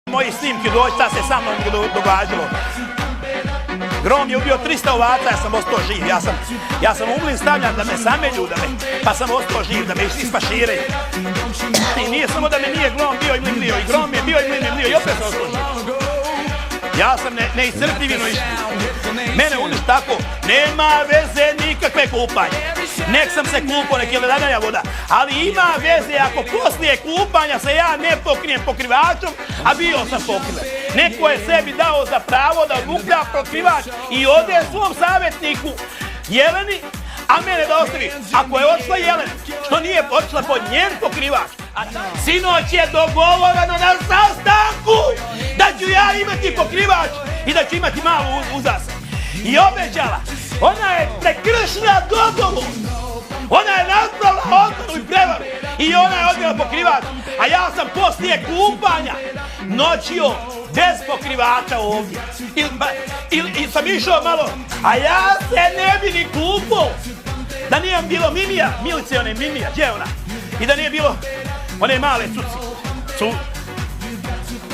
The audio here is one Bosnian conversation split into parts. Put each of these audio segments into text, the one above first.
moji snimki doći, šta se sa mnom događalo. Grom je ubio 300 ovaca, ja sam ostao živ. Ja sam umlin stavljan da me samelju, pa sam ostao živ, da me ispaširaju. I nije samo da me nije Grom bio i mlin bio, i Grom je bio i mlin bio, i opet sam ostao živ. Ja sam neiscrpljiv išli. Mene uniš tako, nema veze nikakve kupanje. Nek sam se kupao, nek je ledanja voda. Ali ima veze ako poslije kupanja se ja ne pokrijem pokrivačom, a bio sam pokriven. Neko je sebi dao za pravo da odvuklja pokrivač i ode svom savjetniku Jeleni, a mene da ostavi. Ako je otišla Jelena, što nije otišla pod njen pokrivač, sinoć je dogovoreno na sastanku da ću ja imati pokrivač i da ću imati malu uzas. I obećala, ona je prekršila dogovor. Ona je napravila odmanu i prevaru. I ona je odbila pokrivač. A ja sam poslije kupanja noćio bez pokrivača ovdje. I sam išao malo, a ja se ne bi ni kupao. Da nije bilo Mimija, Milice one Mimija, gdje je ona? I da nije bilo one male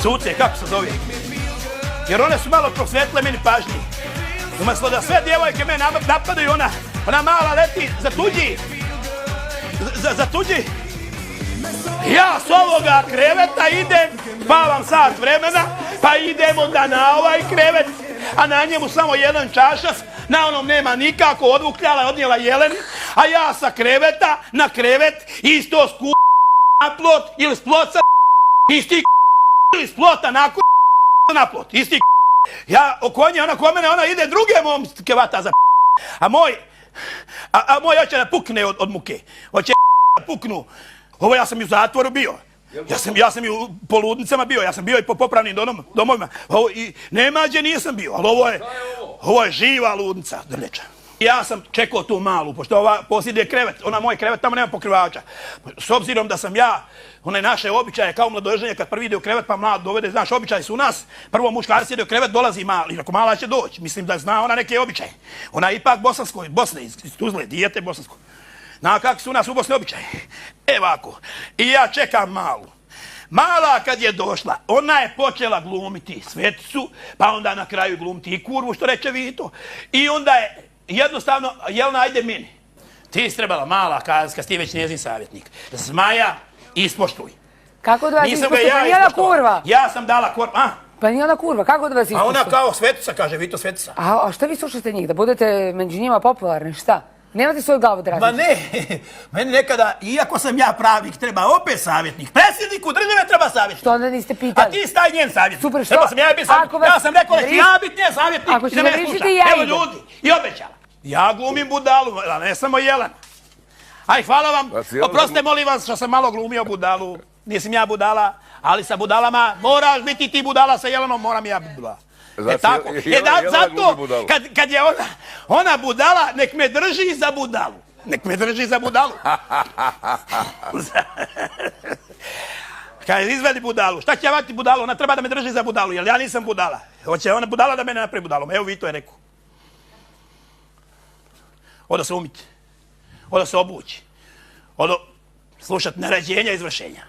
cuce, kako se zove? Jer one su malo prosvetle meni pažnje. Umjesto da sve djevojke mene napadaju, ona mala leti za tuđi. Za tuđi. Ja s ovoga kreveta idem, spavam sat vremena, pa idem onda na ovaj krevet, a na njemu samo jedan čašac, na onom nema nikako, odvukljala je, odnijela Jeleni, a ja sa kreveta na krevet, isto na plot, ili s ploca isti ili s plota na plot, isti ja oko nje, ona ko mene, ona ide druge momke vata za a moj hoće da pukne od muke, hoće da puknu. Ovo ja sam i u zatvoru bio. Ja sam i u poludnicama bio, ja sam bio i po popravnim domovima. Nema gdje nisam bio, ali ovo je živa ludnica drleča. Ja sam čekao tu malu, pošto ova posjeduje krevet, ona moj krevet, tamo nema pokrivača. S obzirom da sam ja, one naše običaje kao mladoženje, kad prvi ide u krevet pa mlad dovede, znaš, običaji su u nas, prvo muškarac ide u krevet, dolazi mali, ako mala će doći, mislim da zna ona neke običaje. Ona je ipak bosansko, Bosne, iz Tuzle, dijete bosansko. Zna kako su u nas u Bosni običaje. Ovako, i ja čekam malu. Mala kad je došla, ona je počela glumiti sveticu, pa onda na kraju glumiti i kurvu, što reče Vito. I onda je jednostavno, Jelena, ajde meni. Ti si trebala mala, kad ti već njezin savjetnik. Zmaja, ispoštuj. Kako da vas ispoštuj? Pa nije ona kurva. Ja sam dala kurva, a? Pa nije ona kurva, kako da vas ispoštuj? A ona kao svetica, kaže Vito svetica. A šta vi slušate njih, da budete među njima popularni, šta? Nemate svoju glavu da različite? Ma ne, meni nekada, iako sam ja pravnik, treba opet savjetnik. Predsjedniku države treba savjetnik. Što onda niste pitali? A ti staj njen savjetnik. Super, što? Treba sam ja biti savjetnik. Ja sam rekao da ću ja biti njen savjetnik i da me sluša. Evo ljudi, i obećala. Ja glumim budalu, a ne samo Jelena. Aj, hvala vam. Oprostite, molim vas što sam malo glumio budalu. Nisam ja budala, ali sa budalama moraš biti ti budala, sa Jelenom moram ja biti budala. Tako. Zato, kad je ona budala, nek me drži za budalu. Nek me drži za budalu. Kad izvedi budalu, šta će ja vati budalu? Ona treba da me drži za budalu, jer ja nisam budala. Hoće ona budala da mene napravi budalom. Evo Vito je rekao. Odo se umiti. Odo se obući. Odo slušati naređenja i izvršenja.